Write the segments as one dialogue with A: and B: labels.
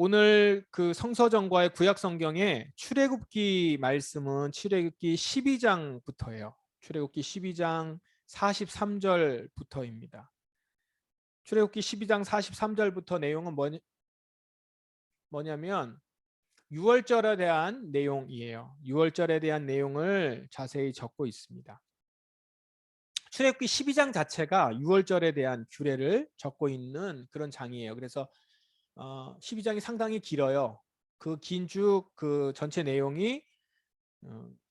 A: 오늘 그 성서정과의 구약 성경의 출애굽기 말씀은 출애굽기 12장부터예요. 출애굽기 12장 43절부터입니다. 출애굽기 12장 43절부터 내용은 뭐냐면 유월절에 대한 내용이에요. 유월절에 대한 내용을 자세히 적고 있습니다. 출애굽기 12장 자체가 유월절에 대한 규례를 적고 있는 그런 장이에요. 그래서 12장이 상당히 길어요. 그 긴 쭉 그 전체 내용이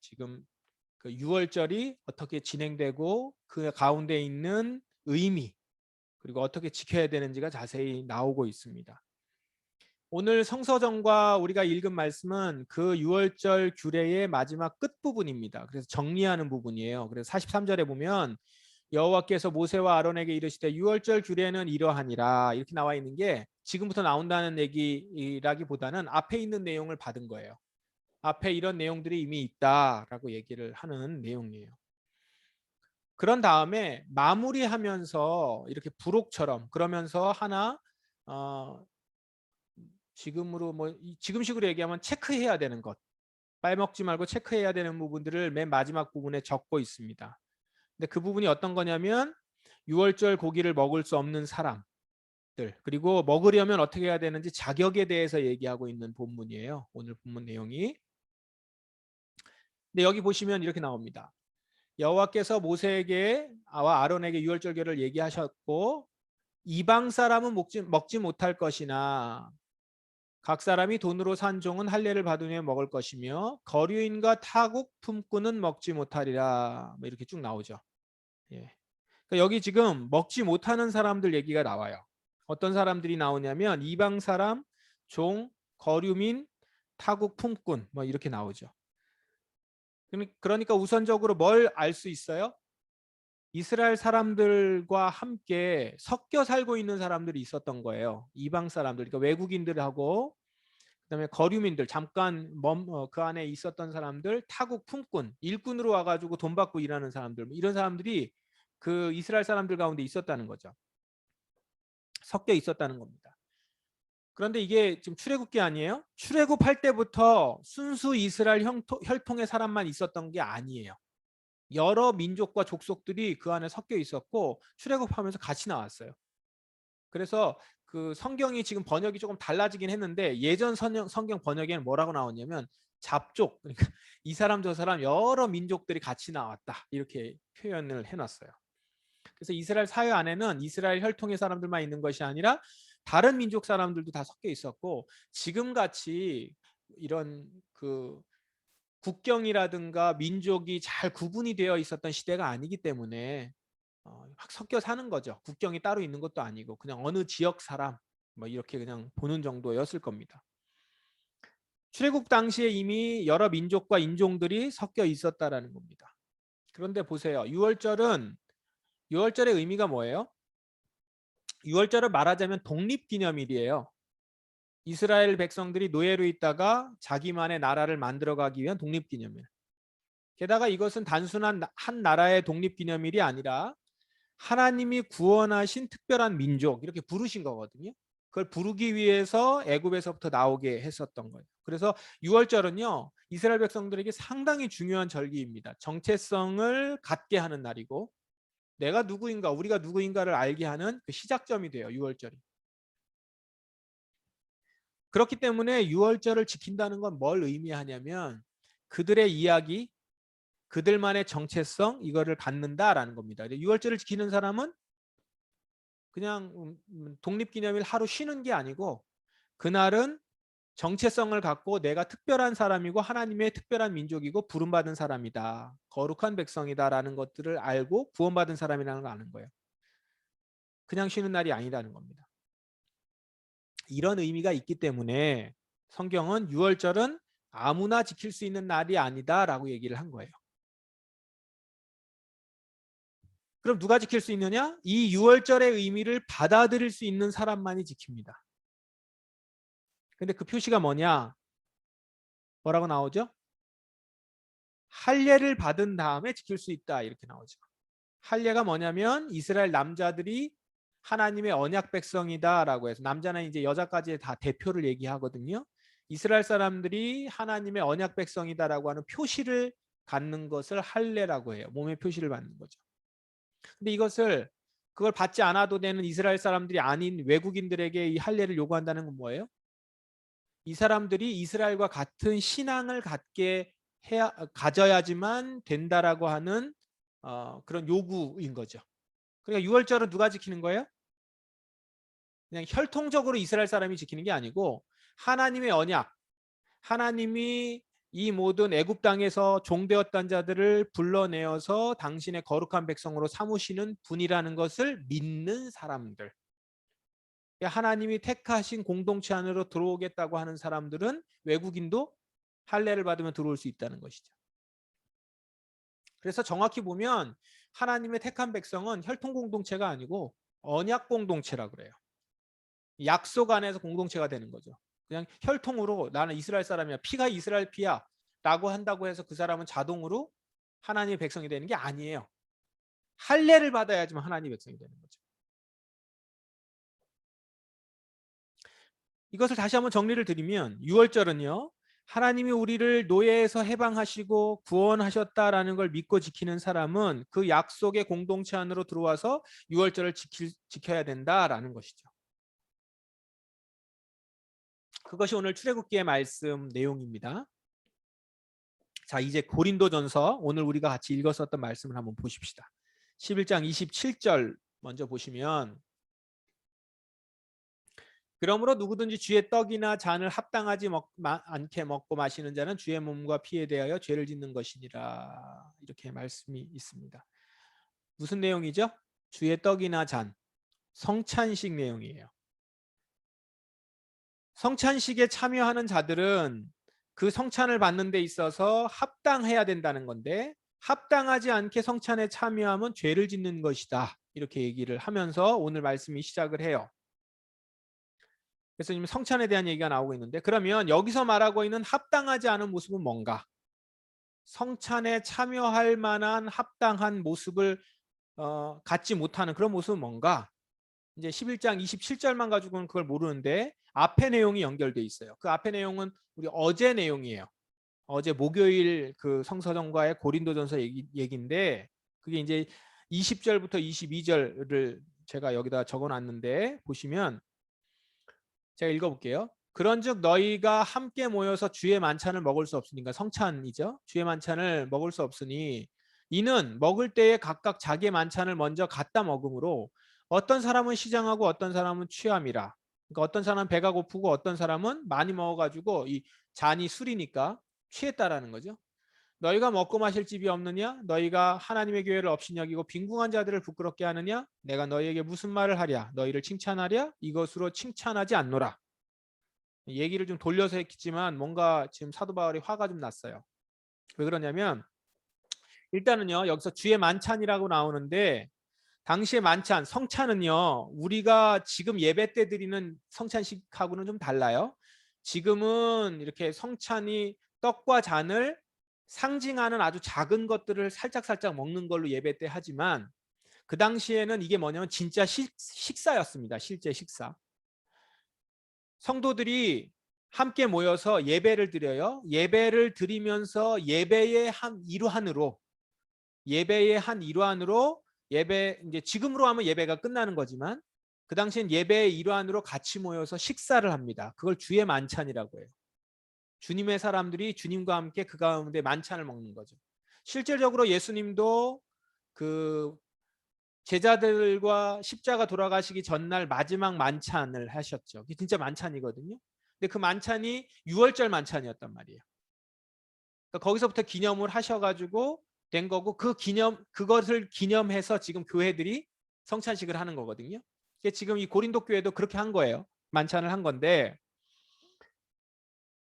A: 지금 그 유월절이 어떻게 진행되고 그 가운데 있는 의미 그리고 어떻게 지켜야 되는지가 자세히 나오고 있습니다. 오늘 성서정과 우리가 읽은 말씀은 그 유월절 규례의 마지막 끝부분입니다. 그래서 정리하는 부분이에요. 그래서 43절에 보면 여호와께서 모세와 아론에게 이르시되 유월절 규례는 이러하니라 이렇게 나와 있는 게 지금부터 나온다는 얘기라기보다는 앞에 있는 내용을 받은 거예요. 앞에 이런 내용들이 이미 있다라고 얘기를 하는 내용이에요. 그런 다음에 마무리하면서 이렇게 부록처럼 그러면서 하나 지금식으로 얘기하면 체크해야 되는 것, 빨먹지 말고 체크해야 되는 부분들을 맨 마지막 부분에 적고 있습니다. 근데 그 부분이 어떤 거냐면 유월절 고기를 먹을 수 없는 사람들 그리고 먹으려면 어떻게 해야 되는지 자격에 대해서 얘기하고 있는 본문이에요. 오늘 본문 내용이. 근데 여기 보시면 이렇게 나옵니다. 여호와께서 모세에게 와 아론에게 유월절계를 얘기하셨고 이방 사람은 먹지 못할 것이나 각 사람이 돈으로 산 종은 할례를 받은 후에 먹을 것이며 거류인과 타국 품꾼은 먹지 못하리라. 뭐 이렇게 쭉 나오죠. 예. 그러니까 여기 지금 먹지 못하는 사람들 얘기가 나와요. 어떤 사람들이 나오냐면 이방 사람, 종, 거류민, 타국 품꾼 뭐 이렇게 나오죠. 그러니까 우선적으로 뭘 알 수 있어요? 이스라엘 사람들과 함께 섞여 살고 있는 사람들이 있었던 거예요. 이방 사람들, 그러니까 외국인들하고 그다음에 거류민들 잠깐 그 안에 있었던 사람들, 타국 품꾼, 일꾼으로 와가지고 돈 받고 일하는 사람들 이런 사람들이 그 이스라엘 사람들 가운데 있었다는 거죠. 섞여 있었다는 겁니다. 그런데 이게 지금 출애굽기 아니에요? 출애굽할 때부터 순수 이스라엘 혈통의 사람만 있었던 게 아니에요. 여러 민족과 족속들이 그 안에 섞여 있었고 출애굽하면서 같이 나왔어요. 그래서 그 성경이 지금 번역이 조금 달라지긴 했는데 예전 성경 번역에는 뭐라고 나왔냐면 잡족, 그러니까 이 사람 저 사람 여러 민족들이 같이 나왔다 이렇게 표현을 해놨어요. 그래서 이스라엘 사회 안에는 이스라엘 혈통의 사람들만 있는 것이 아니라 다른 민족 사람들도 다 섞여 있었고 지금같이 이런 그 국경이라든가 민족이 잘 구분이 되어 있었던 시대가 아니기 때문에 확 섞여 사는 거죠. 국경이 따로 있는 것도 아니고 그냥 어느 지역 사람 뭐 이렇게 그냥 보는 정도였을 겁니다. 출애굽 당시에 이미 여러 민족과 인종들이 섞여 있었다라는 겁니다. 그런데 보세요. 유월절의 의미가 뭐예요? 유월절을 말하자면 독립기념일이에요. 이스라엘 백성들이 노예로 있다가 자기만의 나라를 만들어가기 위한 독립기념일. 게다가 이것은 단순한 한 나라의 독립기념일이 아니라 하나님이 구원하신 특별한 민족 이렇게 부르신 거거든요. 그걸 부르기 위해서 애굽에서부터 나오게 했었던 거예요. 그래서 유월절은요 이스라엘 백성들에게 상당히 중요한 절기입니다. 정체성을 갖게 하는 날이고 내가 누구인가 우리가 누구인가를 알게 하는 그 시작점이 돼요. 유월절이. 그렇기 때문에 유월절을 지킨다는 건 뭘 의미하냐면 그들의 이야기 그들만의 정체성 이거를 갖는다라는 겁니다. 유월절을 지키는 사람은 그냥 독립기념일 하루 쉬는 게 아니고 그날은 정체성을 갖고 내가 특별한 사람이고 하나님의 특별한 민족이고 부름받은 사람이다. 거룩한 백성이다라는 것들을 알고 구원받은 사람이라는 걸 아는 거예요. 그냥 쉬는 날이 아니라는 겁니다. 이런 의미가 있기 때문에 성경은 유월절은 아무나 지킬 수 있는 날이 아니다라고 얘기를 한 거예요. 그럼 누가 지킬 수 있느냐? 이 유월절의 의미를 받아들일 수 있는 사람만이 지킵니다. 근데 그 표시가 뭐냐? 뭐라고 나오죠? 할례를 받은 다음에 지킬 수 있다 이렇게 나오죠. 할례가 뭐냐면 이스라엘 남자들이 하나님의 언약 백성이다라고 해서 남자는 이제 여자까지 다 대표를 얘기하거든요. 이스라엘 사람들이 하나님의 언약 백성이다라고 하는 표시를 갖는 것을 할례라고 해요. 몸의 표시를 받는 거죠. 근데 이것을 그걸 받지 않아도 되는 이스라엘 사람들이 아닌 외국인들에게 이 할례를 요구한다는 건 뭐예요? 이 사람들이 이스라엘과 같은 신앙을 갖게 해야 가져야지만 된다라고 하는 그런 요구인 거죠. 그러니까 유월절은 누가 지키는 거예요? 그냥 혈통적으로 이스라엘 사람이 지키는 게 아니고 하나님의 언약, 하나님이 이 모든 애굽 땅에서 종되었던 자들을 불러내어서 당신의 거룩한 백성으로 삼으시는 분이라는 것을 믿는 사람들. 하나님이 택하신 공동체 안으로 들어오겠다고 하는 사람들은 외국인도 할례를 받으면 들어올 수 있다는 것이죠. 그래서 정확히 보면 하나님의 택한 백성은 혈통 공동체가 아니고 언약 공동체라 그래요. 약속 안에서 공동체가 되는 거죠. 그냥 혈통으로 나는 이스라엘 사람이야. 피가 이스라엘 피야. 라고 한다고 해서 그 사람은 자동으로 하나님의 백성이 되는 게 아니에요. 할례를 받아야지만 하나님의 백성이 되는 거죠. 이것을 다시 한번 정리를 드리면 유월절은요. 하나님이 우리를 노예에서 해방하시고 구원하셨다라는 걸 믿고 지키는 사람은 그 약속의 공동체 안으로 들어와서 유월절을 지켜야 된다라는 것이죠. 그것이 오늘 출애굽기의 말씀 내용입니다. 자, 이제 고린도전서 오늘 우리가 같이 읽었었던 말씀을 한번 보십시다. 11장 27절 먼저 보시면 그러므로 누구든지 주의 떡이나 잔을 합당하지 않게 먹고 마시는 자는 주의 몸과 피에 대하여 죄를 짓는 것이니라. 이렇게 말씀이 있습니다. 무슨 내용이죠? 주의 떡이나 잔, 성찬식 내용이에요. 성찬식에 참여하는 자들은 그 성찬을 받는 데 있어서 합당해야 된다는 건데 합당하지 않게 성찬에 참여하면 죄를 짓는 것이다. 이렇게 얘기를 하면서 오늘 말씀이 시작을 해요. 그래서 지금 성찬에 대한 얘기가 나오고 있는데 그러면 여기서 말하고 있는 합당하지 않은 모습은 뭔가? 성찬에 참여할 만한 합당한 모습을 갖지 못하는 그런 모습은 뭔가? 이제 11장 27절만 가지고는 그걸 모르는데 앞에 내용이 연결돼 있어요. 그 앞에 내용은 우리 어제 내용이에요. 어제 목요일 그 성서전과의 고린도전서 얘기인데 그게 이제 20절부터 22절을 제가 여기다 적어놨는데 보시면 제가 읽어볼게요. 그런즉 너희가 함께 모여서 주의 만찬을 먹을 수 없으니까 성찬이죠. 주의 만찬을 먹을 수 없으니 이는 먹을 때에 각각 자기의 만찬을 먼저 갖다 먹음으로 어떤 사람은 시장하고 어떤 사람은 취함이라. 그러니까 어떤 사람은 배가 고프고 어떤 사람은 많이 먹어가지고 이 잔이 술이니까 취했다라는 거죠. 너희가 먹고 마실 집이 없느냐? 너희가 하나님의 교회를 없이 여기고 빈궁한 자들을 부끄럽게 하느냐? 내가 너희에게 무슨 말을 하랴? 너희를 칭찬하랴? 이것으로 칭찬하지 않노라. 얘기를 좀 돌려서 했지만 뭔가 지금 사도 바울이 화가 좀 났어요. 왜 그러냐면 일단은요. 여기서 주의 만찬이라고 나오는데 당시의 만찬, 성찬은요. 우리가 지금 예배 때 드리는 성찬식하고는 좀 달라요. 지금은 이렇게 성찬이 떡과 잔을 상징하는 아주 작은 것들을 살짝살짝 먹는 걸로 예배 때 하지만 그 당시에는 이게 뭐냐면 진짜 식사였습니다. 실제 식사. 성도들이 함께 모여서 예배를 드려요. 예배를 드리면서 예배의 한 일환으로 예배 이제 지금으로 하면 예배가 끝나는 거지만 그 당시엔 예배의 일환으로 같이 모여서 식사를 합니다. 그걸 주의 만찬이라고 해요. 주님의 사람들이 주님과 함께 그 가운데 만찬을 먹는 거죠. 실질적으로 예수님도 그 제자들과 십자가 돌아가시기 전날 마지막 만찬을 하셨죠. 그게 진짜 만찬이거든요. 근데 그 만찬이 유월절 만찬이었단 말이에요. 그러니까 거기서부터 기념을 하셔가지고 된 거고 그것을 기념해서 지금 교회들이 성찬식을 하는 거거든요. 지금 이 고린도 교회도 그렇게 한 거예요. 만찬을 한 건데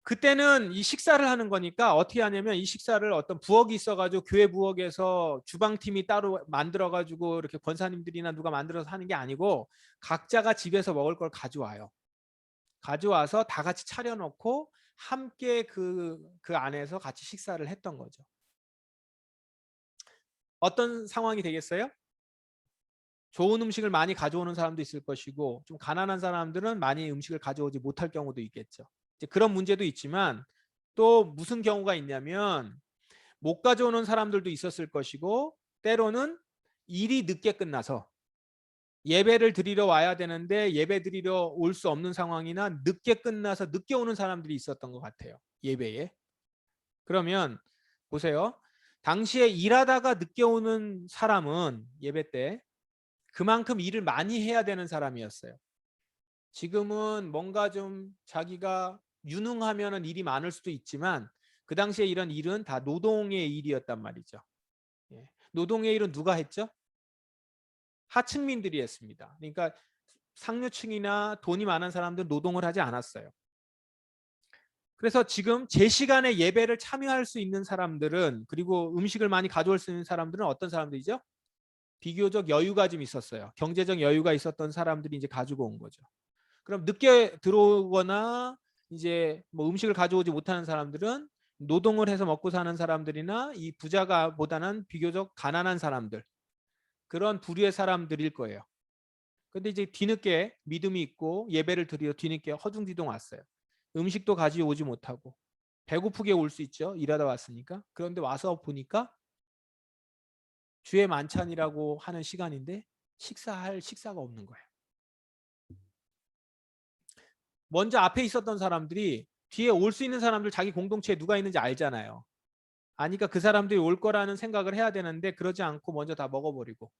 A: 그때는 이 식사를 하는 거니까 어떻게 하냐면 이 식사를 어떤 부엌이 있어가지고 교회 부엌에서 주방팀이 따로 만들어가지고 이렇게 권사님들이나 누가 만들어서 하는 게 아니고 각자가 집에서 먹을 걸 가져와요. 가져와서 다 같이 차려놓고 함께 그 안에서 같이 식사를 했던 거죠. 어떤 상황이 되겠어요? 좋은 음식을 많이 가져오는 사람도 있을 것이고 좀 가난한 사람들은 많이 음식을 가져오지 못할 경우도 있겠죠. 이제 그런 문제도 있지만 또 무슨 경우가 있냐면 못 가져오는 사람들도 있었을 것이고 때로는 일이 늦게 끝나서 예배를 드리러 와야 되는데 예배 드리러 올 수 없는 상황이나 늦게 끝나서 늦게 오는 사람들이 있었던 것 같아요. 예배에. 그러면 보세요. 당시에 일하다가 늦게 오는 사람은 예배 때 그만큼 일을 많이 해야 되는 사람이었어요. 지금은 뭔가 좀 자기가 유능하면 일이 많을 수도 있지만 그 당시에 이런 일은 다 노동의 일이었단 말이죠. 노동의 일은 누가 했죠? 하층민들이 했습니다. 그러니까 상류층이나 돈이 많은 사람들은 노동을 하지 않았어요. 그래서 지금 제 시간에 예배를 참여할 수 있는 사람들은 그리고 음식을 많이 가져올 수 있는 사람들은 어떤 사람들이죠? 비교적 여유가 좀 있었어요. 경제적 여유가 있었던 사람들이 이제 가지고 온 거죠. 그럼 늦게 들어오거나 이제 뭐 음식을 가져오지 못하는 사람들은 노동을 해서 먹고 사는 사람들이나 이 부자가 보다는 비교적 가난한 사람들 그런 부류의 사람들일 거예요. 근데 이제 뒤늦게 믿음이 있고 예배를 드리러 뒤늦게 허둥지둥 왔어요. 음식도 가져오지 못하고 배고프게 올 수 있죠. 일하다 왔으니까. 그런데 와서 보니까 주의 만찬이라고 하는 시간인데 식사할 식사가 없는 거예요. 먼저 앞에 있었던 사람들이 뒤에 올 수 있는 사람들 자기 공동체에 누가 있는지 알잖아요. 아니까 그 사람들이 올 거라는 생각을 해야 되는데 그러지 않고 먼저 다 먹어버리고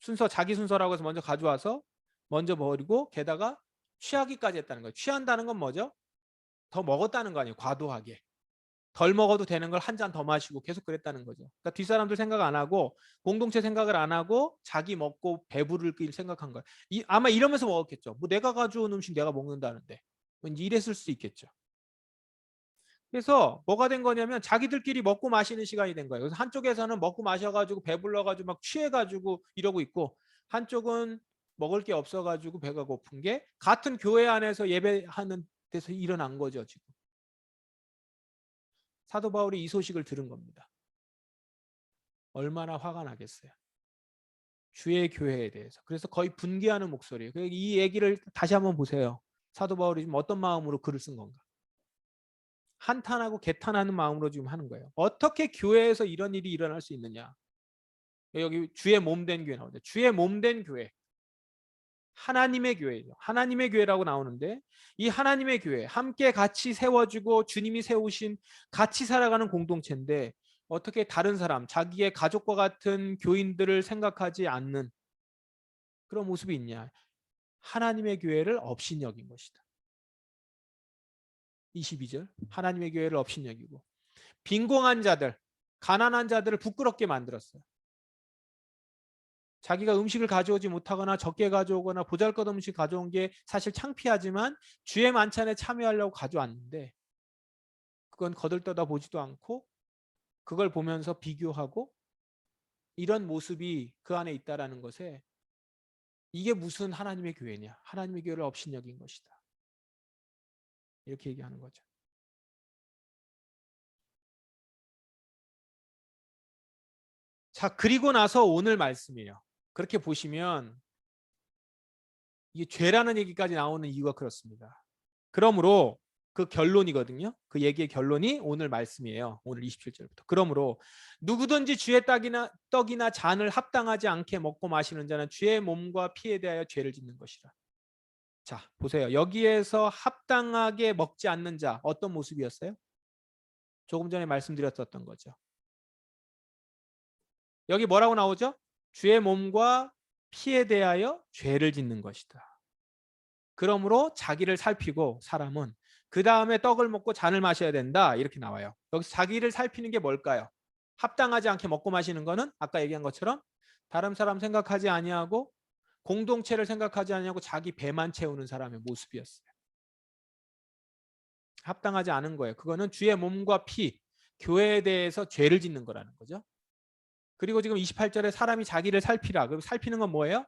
A: 순서 자기 순서라고 해서 먼저 가져와서 먼저 버리고 게다가 취하기까지 했다는 거예요. 취한다는 건 뭐죠? 더 먹었다는 거 아니에요. 과도하게. 덜 먹어도 되는 걸 한 잔 더 마시고 계속 그랬다는 거죠. 그러니까 뒷사람들 생각 안 하고 공동체 생각을 안 하고 자기 먹고 배부를 길 생각한 거예요. 아마 이러면서 먹었겠죠. 뭐 내가 가져온 음식 내가 먹는다는데. 이랬을 수도 있겠죠. 그래서 뭐가 된 거냐면 자기들끼리 먹고 마시는 시간이 된 거예요. 그래서 한쪽에서는 먹고 마셔가지고 배불러가지고 막 취해가지고 이러고 있고 한쪽은 먹을 게 없어가지고 배가 고픈 게 같은 교회 안에서 예배하는 데서 일어난 거죠. 지금. 사도 바울이 이 소식을 들은 겁니다. 얼마나 화가 나겠어요. 주의 교회에 대해서. 그래서 거의 분개하는 목소리예요. 이 얘기를 다시 한번 보세요. 사도 바울이 지금 어떤 마음으로 글을 쓴 건가. 한탄하고 개탄하는 마음으로 지금 하는 거예요. 어떻게 교회에서 이런 일이 일어날 수 있느냐. 여기 주의 몸된 교회 나오죠. 주의 몸된 교회. 하나님의 교회죠. 하나님의 교회라고 나오는데 이 하나님의 교회 함께 같이 세워주고 주님이 세우신 같이 살아가는 공동체인데 어떻게 다른 사람 자기의 가족과 같은 교인들을 생각하지 않는 그런 모습이 있냐. 하나님의 교회를 업신여긴 것이다. 22절 하나님의 교회를 업신여기고 빈공한 자들 가난한 자들을 부끄럽게 만들었어요. 자기가 음식을 가져오지 못하거나 적게 가져오거나 보잘것없는 음식 가져온 게 사실 창피하지만 주의 만찬에 참여하려고 가져왔는데 그건 거들떠다 보지도 않고 그걸 보면서 비교하고 이런 모습이 그 안에 있다라는 것에 이게 무슨 하나님의 교회냐. 하나님의 교회를 업신여긴 것이다. 이렇게 얘기하는 거죠. 자, 그리고 나서 오늘 말씀이에요. 그렇게 보시면 이게 죄라는 얘기까지 나오는 이유가 그렇습니다. 그러므로 그 결론이거든요. 그 얘기의 결론이 오늘 말씀이에요. 오늘 27절부터. 그러므로 누구든지 주의 떡이나 잔을 합당하지 않게 먹고 마시는 자는 주의 몸과 피에 대하여 죄를 짓는 것이라. 자, 보세요. 여기에서 합당하게 먹지 않는 자 어떤 모습이었어요? 조금 전에 말씀드렸었던 거죠. 여기 뭐라고 나오죠? 주의 몸과 피에 대하여 죄를 짓는 것이다. 그러므로 자기를 살피고 사람은 그 다음에 떡을 먹고 잔을 마셔야 된다. 이렇게 나와요. 여기서 자기를 살피는 게 뭘까요? 합당하지 않게 먹고 마시는 거는 아까 얘기한 것처럼 다른 사람 생각하지 아니하고 공동체를 생각하지 아니하고 자기 배만 채우는 사람의 모습이었어요. 합당하지 않은 거예요. 그거는 주의 몸과 피, 교회에 대해서 죄를 짓는 거라는 거죠. 그리고 지금 28절에 사람이 자기를 살피라. 그럼 살피는 건 뭐예요?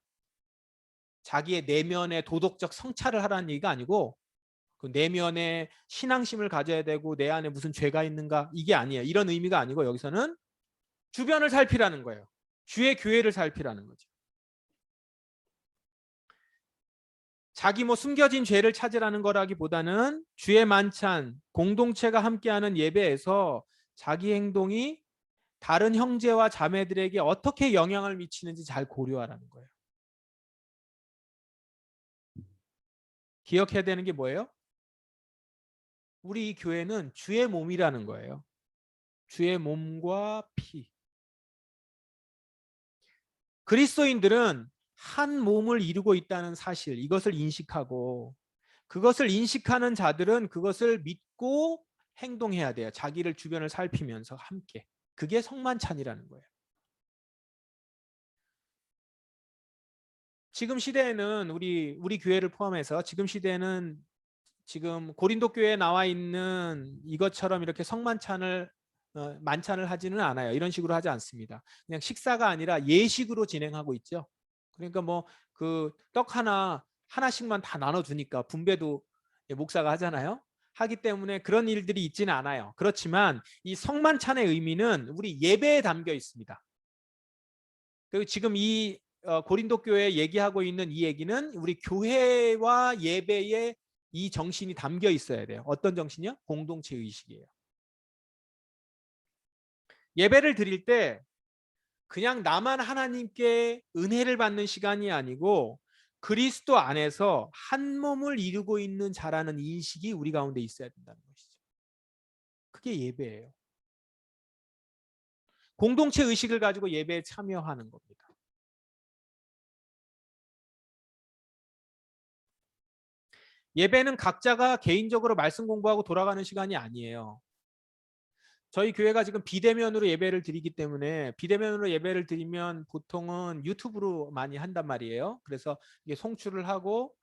A: 자기의 내면의 도덕적 성찰을 하라는 얘기가 아니고 그 내면의 신앙심을 가져야 되고 내 안에 무슨 죄가 있는가 이게 아니에요. 이런 의미가 아니고 여기서는 주변을 살피라는 거예요. 주의 교회를 살피라는 거죠. 자기 뭐 숨겨진 죄를 찾으라는 거라기보다는 주의 만찬, 공동체가 함께하는 예배에서 자기 행동이 다른 형제와 자매들에게 어떻게 영향을 미치는지 잘 고려하라는 거예요. 기억해야 되는 게 뭐예요? 우리 이 교회는 주의 몸이라는 거예요. 주의 몸과 피. 그리스도인들은 한 몸을 이루고 있다는 사실, 이것을 인식하고 그것을 인식하는 자들은 그것을 믿고 행동해야 돼요. 자기를 주변을 살피면서 함께. 그게 성만찬이라는 거예요. 지금 시대에는 우리 교회를 포함해서 지금 시대에는 지금 고린도 교회에 나와 있는 이것처럼 이렇게 성만찬을 만찬을 하지는 않아요. 이런 식으로 하지 않습니다. 그냥 식사가 아니라 예식으로 진행하고 있죠. 그러니까 뭐 그 떡 하나씩만 다 나눠주니까 분배도 목사가 하잖아요. 하기 때문에 그런 일들이 있지는 않아요. 그렇지만 이 성만찬의 의미는 우리 예배에 담겨 있습니다. 그리고 지금 이 고린도 교회에 얘기하고 있는 이 얘기는 우리 교회와 예배에 이 정신이 담겨 있어야 돼요. 어떤 정신이요? 공동체 의식이에요. 예배를 드릴 때 그냥 나만 하나님께 은혜를 받는 시간이 아니고 그리스도 안에서 한 몸을 이루고 있는 자라는 인식이 우리 가운데 있어야 된다는 것이죠. 그게 예배예요. 공동체 의식을 가지고 예배에 참여하는 겁니다. 예배는 각자가 개인적으로 말씀 공부하고 돌아가는 시간이 아니에요. 저희 교회가 지금 비대면으로 예배를 드리기 때문에 비대면으로 예배를 드리면 보통은 유튜브로 많이 한단 말이에요. 그래서 이게 송출을 하고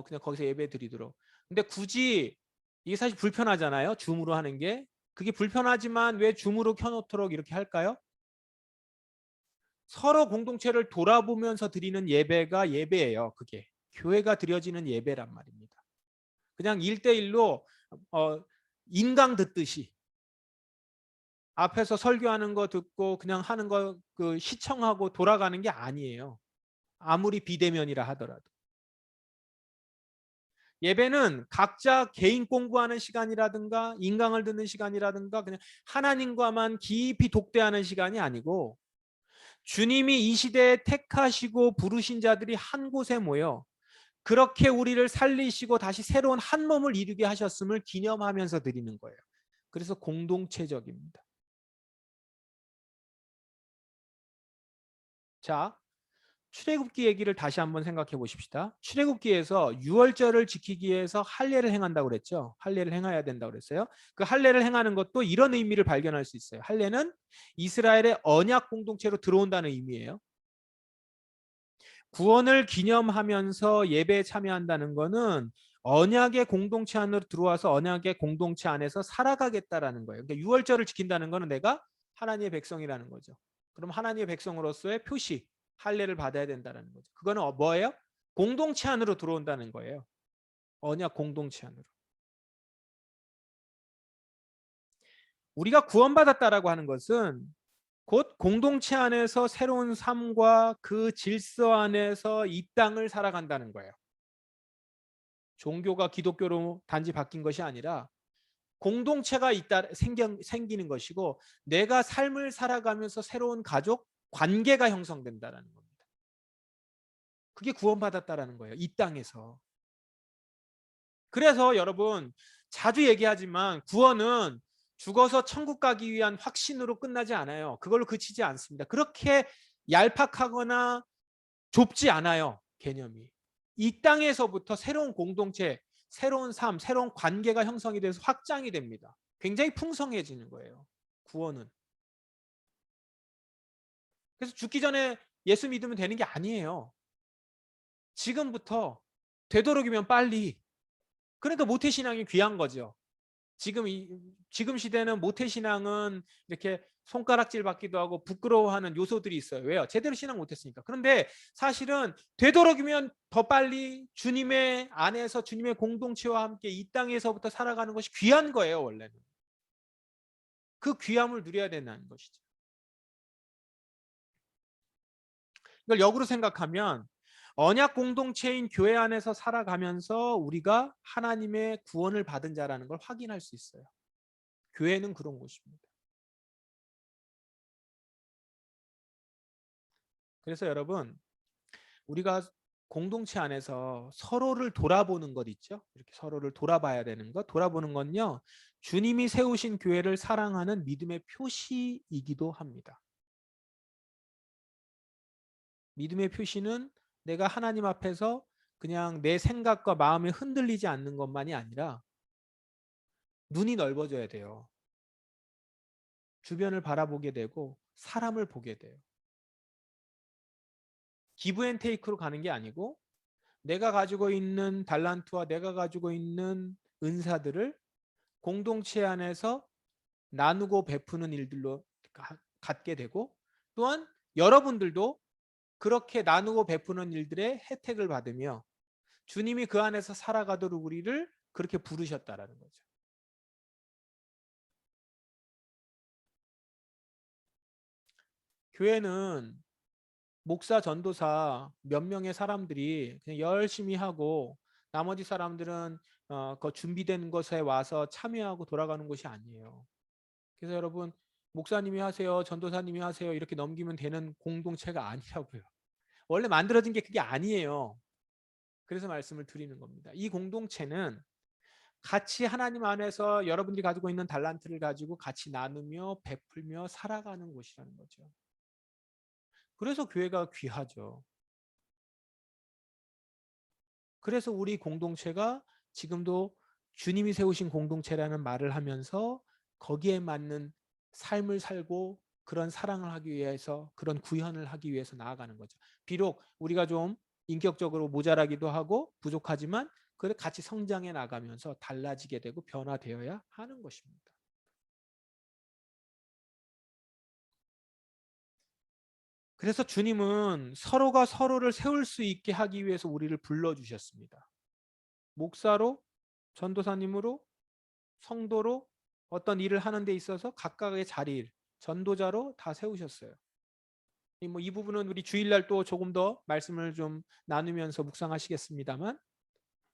A: 그냥 거기서 예배 드리도록. 근데 굳이 이게 사실 불편하잖아요. 줌으로 하는 게. 그게 불편하지만 왜 줌으로 켜놓도록 이렇게 할까요? 서로 공동체를 돌아보면서 드리는 예배가 예배예요. 그게. 교회가 드려지는 예배란 말입니다. 그냥 1대1로 인강 듣듯이 앞에서 설교하는 거 듣고 그냥 하는 거 그 시청하고 돌아가는 게 아니에요. 아무리 비대면이라 하더라도. 예배는 각자 개인 공부하는 시간이라든가 인강을 듣는 시간이라든가 그냥 하나님과만 깊이 독대하는 시간이 아니고 주님이 이 시대에 택하시고 부르신 자들이 한 곳에 모여 그렇게 우리를 살리시고 다시 새로운 한 몸을 이루게 하셨음을 기념하면서 드리는 거예요. 그래서 공동체적입니다. 자, 출애굽기 얘기를 다시 한번 생각해 보십시다. 출애굽기에서 유월절을 지키기 위해서 할례를 행한다고 그랬죠. 할례를 행해야 된다고 그랬어요. 그 할례를 행하는 것도 이런 의미를 발견할 수 있어요. 할례는 이스라엘의 언약 공동체로 들어온다는 의미예요. 구원을 기념하면서 예배에 참여한다는 것은 언약의 공동체 안으로 들어와서 언약의 공동체 안에서 살아가겠다라는 거예요. 그러니까 유월절을 지킨다는 것은 내가 하나님의 백성이라는 거죠. 그럼 하나님의 백성으로서의 표시, 할례를 받아야 된다는 거죠. 그거는 뭐예요? 공동체 안으로 들어온다는 거예요. 언약 공동체 안으로. 우리가 구원받았다라고 하는 것은 곧 공동체 안에서 새로운 삶과 그 질서 안에서 이 땅을 살아간다는 거예요. 종교가 기독교로 단지 바뀐 것이 아니라 공동체가 생기는 것이고 내가 삶을 살아가면서 새로운 가족 관계가 형성된다는 겁니다. 그게 구원받았다라는 거예요. 이 땅에서. 그래서 여러분 자주 얘기하지만 구원은 죽어서 천국 가기 위한 확신으로 끝나지 않아요. 그걸로 그치지 않습니다. 그렇게 얄팍하거나 좁지 않아요. 개념이. 이 땅에서부터 새로운 공동체, 새로운 삶, 새로운 관계가 형성이 돼서 확장이 됩니다. 굉장히 풍성해지는 거예요. 구원은. 그래서 죽기 전에 예수 믿으면 되는 게 아니에요. 지금부터 되도록이면 빨리. 그러니까 모태신앙이 귀한 거죠. 지금 시대는 모태신앙은 이렇게 손가락질 받기도 하고 부끄러워하는 요소들이 있어요. 왜요? 제대로 신앙 못했으니까. 그런데 사실은 되도록이면 더 빨리 주님의 안에서 주님의 공동체와 함께 이 땅에서부터 살아가는 것이 귀한 거예요. 원래는. 그 귀함을 누려야 된다는 것이죠. 이걸 역으로 생각하면 언약 공동체인 교회 안에서 살아가면서 우리가 하나님의 구원을 받은 자라는 걸 확인할 수 있어요. 교회는 그런 곳입니다. 그래서 여러분, 우리가 공동체 안에서 서로를 돌아보는 것 있죠? 이렇게 서로를 돌아봐야 되는 것. 돌아보는 건요, 주님이 세우신 교회를 사랑하는 믿음의 표시이기도 합니다. 믿음의 표시는 내가 하나님 앞에서 그냥 내 생각과 마음이 흔들리지 않는 것만이 아니라 눈이 넓어져야 돼요. 주변을 바라보게 되고 사람을 보게 돼요. 기브 앤 테이크로 가는 게 아니고 내가 가지고 있는 달란트와 내가 가지고 있는 은사들을 공동체 안에서 나누고 베푸는 일들로 갖게 되고, 또한 여러분들도 그렇게 나누고 베푸는 일들의 혜택을 받으며 주님이 그 안에서 살아가도록 우리를 그렇게 부르셨다라는 거죠. 교회는 목사, 전도사 몇 명의 사람들이 그냥 열심히 하고 나머지 사람들은 그 준비된 것에 와서 참여하고 돌아가는 것이 아니에요. 그래서 여러분, 목사님이 하세요, 전도사님이 하세요 이렇게 넘기면 되는 공동체가 아니라고요. 원래 만들어진 게 그게 아니에요. 그래서 말씀을 드리는 겁니다. 이 공동체는 같이 하나님 안에서 여러분들이 가지고 있는 달란트를 가지고 같이 나누며 베풀며 살아가는 곳이라는 거죠. 그래서 교회가 귀하죠. 그래서 우리 공동체가 지금도 주님이 세우신 공동체라는 말을 하면서 거기에 맞는 삶을 살고 그런 사랑을 하기 위해서, 그런 구현을 하기 위해서 나아가는 거죠. 비록 우리가 좀 인격적으로 모자라기도 하고 부족하지만 그래 같이 성장해 나가면서 달라지게 되고 변화되어야 하는 것입니다. 그래서 주님은 서로가 서로를 세울 수 있게 하기 위해서 우리를 불러주셨습니다. 목사로, 전도사님으로, 성도로 어떤 일을 하는 데 있어서 각각의 자리를 전도자로 다 세우셨어요. 이 부분은 우리 주일날 또 조금 더 말씀을 좀 나누면서 묵상하시겠습니다만,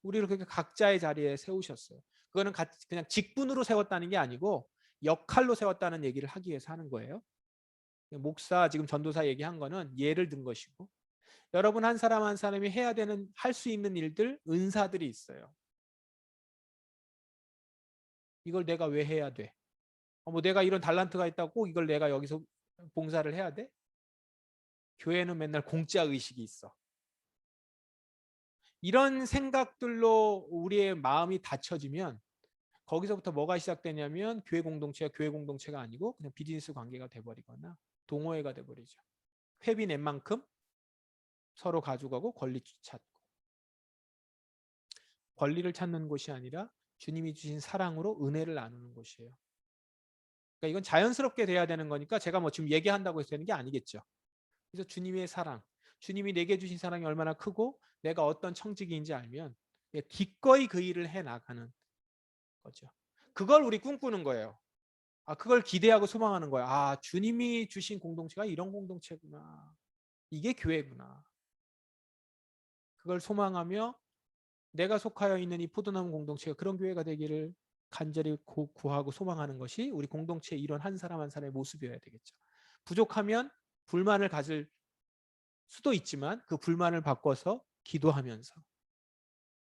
A: 우리를 그렇게 각자의 자리에 세우셨어요. 그거는 그냥 직분으로 세웠다는 게 아니고 역할로 세웠다는 얘기를 하기 위해서 하는 거예요. 목사, 지금 전도사 얘기한 거는 예를 든 것이고, 여러분 한 사람 한 사람이 해야 되는, 할 수 있는 일들, 은사들이 있어요. 이걸 내가 왜 해야 돼? 뭐 내가 이런 달란트가 있다고 꼭 이걸 내가 여기서 봉사를 해야 돼? 교회는 맨날 공짜 의식이 있어. 이런 생각들로 우리의 마음이 닫혀지면 거기서부터 뭐가 시작되냐면 교회 공동체가 아니고 그냥 비즈니스 관계가 돼버리거나 동호회가 돼버리죠. 회비 낸 만큼 서로 가져가고 권리 찾고, 권리를 찾는 곳이 아니라 주님이 주신 사랑으로 은혜를 나누는 곳이에요. 그러니까 이건 자연스럽게 돼야 되는 거니까 제가 뭐 지금 얘기한다고 해서 되는 게 아니겠죠. 그래서 주님의 사랑, 주님이 내게 주신 사랑이 얼마나 크고 내가 어떤 청지기인지 알면 기꺼이 그 일을 해 나가는 거죠. 그걸 우리 꿈꾸는 거예요. 그걸 기대하고 소망하는 거예요. 주님이 주신 공동체가 이런 공동체구나. 이게 교회구나. 그걸 소망하며 내가 속하여 있는 이 포도나무 공동체가 그런 교회가 되기를 간절히 구하고 소망하는 것이 우리 공동체의 이런 한 사람 한 사람의 모습이어야 되겠죠. 부족하면 불만을 가질 수도 있지만 그 불만을 바꿔서 기도하면서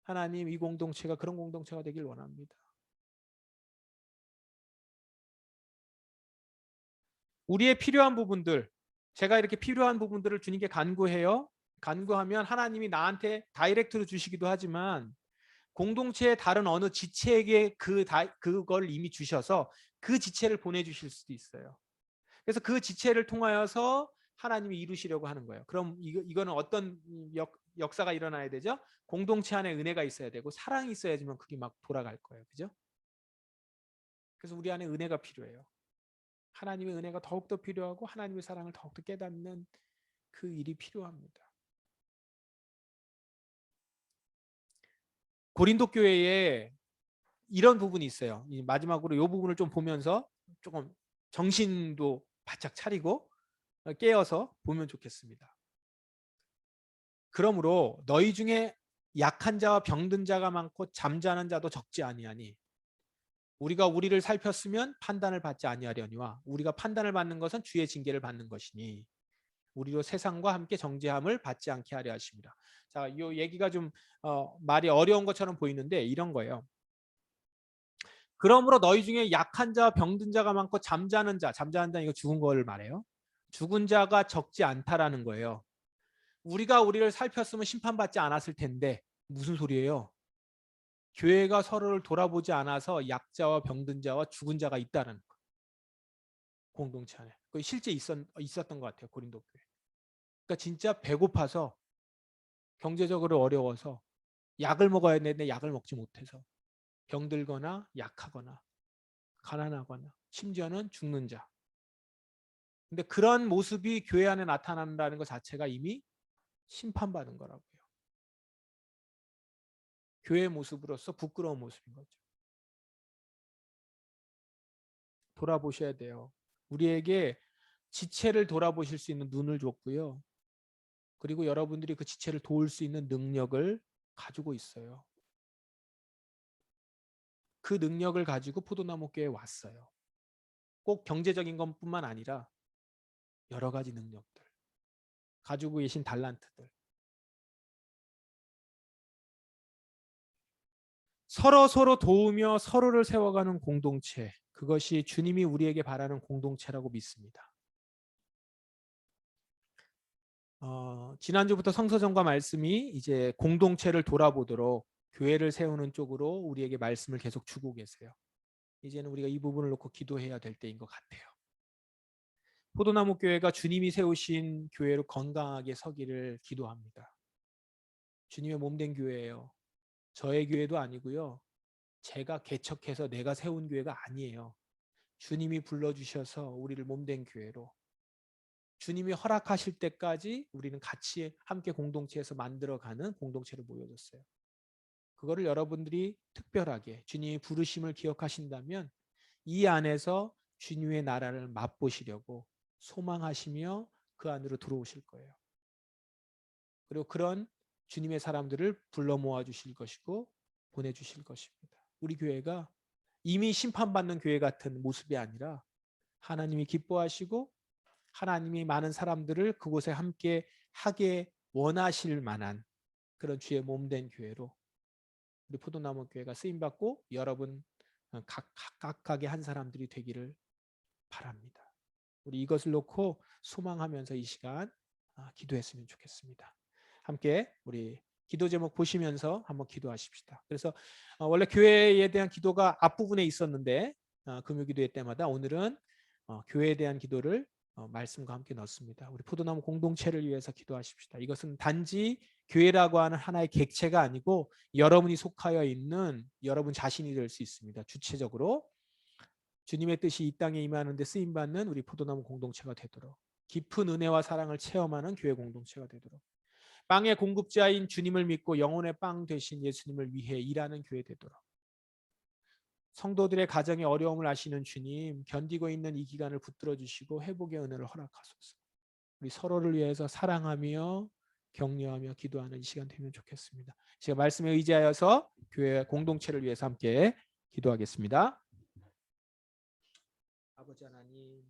A: 하나님, 이 공동체가 그런 공동체가 되길 원합니다. 우리의 필요한 부분들, 제가 이렇게 필요한 부분들을 주님께 간구해요. 간구하면 하나님이 나한테 다이렉트로 주시기도 하지만 공동체의 다른 어느 지체에게 그걸 이미 주셔서 그 지체를 보내주실 수도 있어요. 그래서 그 지체를 통하여서 하나님이 이루시려고 하는 거예요. 그럼 이거는 어떤 역사가 일어나야 되죠? 공동체 안에 은혜가 있어야 되고 사랑이 있어야지만 그게 막 돌아갈 거예요. 그죠? 그래서 우리 안에 은혜가 필요해요. 하나님의 은혜가 더욱더 필요하고 하나님의 사랑을 더욱더 깨닫는 그 일이 필요합니다. 고린도 교회에 이런 부분이 있어요. 마지막으로 이 부분을 좀 보면서 조금 정신도 바짝 차리고 깨어서 보면 좋겠습니다. 그러므로 너희 중에 약한 자와 병든 자가 많고 잠자는 자도 적지 아니하니 우리가 우리를 살폈으면 판단을 받지 아니하려니와 우리가 판단을 받는 것은 주의 징계를 받는 것이니 우리로 세상과 함께 정죄함을 받지 않게 하려 하십니다. 자, 이 얘기가 좀 말이 어려운 것처럼 보이는데 이런 거예요. 그러므로 너희 중에 약한 자와 병든 자가 많고 잠자는 자 이거 죽은 걸 말해요. 죽은 자가 적지 않다라는 거예요. 우리가 우리를 살폈으면 심판받지 않았을 텐데 무슨 소리예요? 교회가 서로를 돌아보지 않아서 약자와 병든 자와 죽은 자가 있다는 거. 공동체 안에. 그 실제 있었던 것 같아요. 고린도 교회. 그러니까 진짜 배고파서 경제적으로 어려워서 약을 먹어야 되는데 약을 먹지 못해서 병들거나 약하거나 가난하거나 심지어는 죽는 자. 근데 그런 모습이 교회 안에 나타난다는 것 자체가 이미 심판받은 거라고요. 교회의 모습으로서 부끄러운 모습인 거죠. 돌아보셔야 돼요. 우리에게 지체를 돌아보실 수 있는 눈을 줬고요. 그리고 여러분들이 그 지체를 도울 수 있는 능력을 가지고 있어요. 그 능력을 가지고 포도나무 교회에 왔어요. 꼭 경제적인 것뿐만 아니라 여러 가지 능력들, 가지고 계신 달란트들. 서로 도우며 서로를 세워가는 공동체. 그것이 주님이 우리에게 바라는 공동체라고 믿습니다. 지난주부터 성서정과 말씀이 이제 공동체를 돌아보도록 교회를 세우는 쪽으로 우리에게 말씀을 계속 주고 계세요. 이제는 우리가 이 부분을 놓고 기도해야 될 때인 것 같아요. 포도나무 교회가 주님이 세우신 교회로 건강하게 서기를 기도합니다. 주님의 몸된 교회예요. 저의 교회도 아니고요. 제가 개척해서 내가 세운 교회가 아니에요. 주님이 불러주셔서 우리를 몸된 교회로 주님이 허락하실 때까지 우리는 같이 함께 공동체에서 만들어가는 공동체로 모여졌어요. 그거를 여러분들이 특별하게 주님이 부르심을 기억하신다면 이 안에서 주님의 나라를 맛보시려고 소망하시며 그 안으로 들어오실 거예요. 그리고 그런 주님의 사람들을 불러 모아 주실 것이고 보내주실 것입니다. 우리 교회가 이미 심판받는 교회 같은 모습이 아니라 하나님이 기뻐하시고 하나님이 많은 사람들을 그곳에 함께 하게 원하실 만한 그런 주의 몸된 교회로 우리 포도나무 교회가 쓰임받고 여러분 각각의 한 사람들이 되기를 바랍니다. 우리 이것을 놓고 소망하면서 이 시간 기도했으면 좋겠습니다. 함께 우리 기도 제목 보시면서 한번 기도하십시다. 그래서 원래 교회에 대한 기도가 앞부분에 있었는데 금요기도회 때마다 오늘은 교회에 대한 기도를 말씀과 함께 넣습니다. 우리 포도나무 공동체를 위해서 기도하십시다. 이것은 단지 교회라고 하는 하나의 객체가 아니고 여러분이 속하여 있는 여러분 자신이 될 수 있습니다. 주체적으로 주님의 뜻이 이 땅에 임하는 데 쓰임받는 우리 포도나무 공동체가 되도록 깊은 은혜와 사랑을 체험하는 교회 공동체가 되도록 빵의 공급자인 주님을 믿고 영혼의 빵 되신 예수님을 위해 일하는 교회 되도록 성도들의 가정의 어려움을 아시는 주님 견디고 있는 이 기간을 붙들어 주시고 회복의 은혜를 허락하소서. 우리 서로를 위해서 사랑하며 격려하며 기도하는 이 시간 되면 좋겠습니다. 제가 말씀에 의지하여서 교회 공동체를 위해서 함께 기도하겠습니다. 아버지 하나님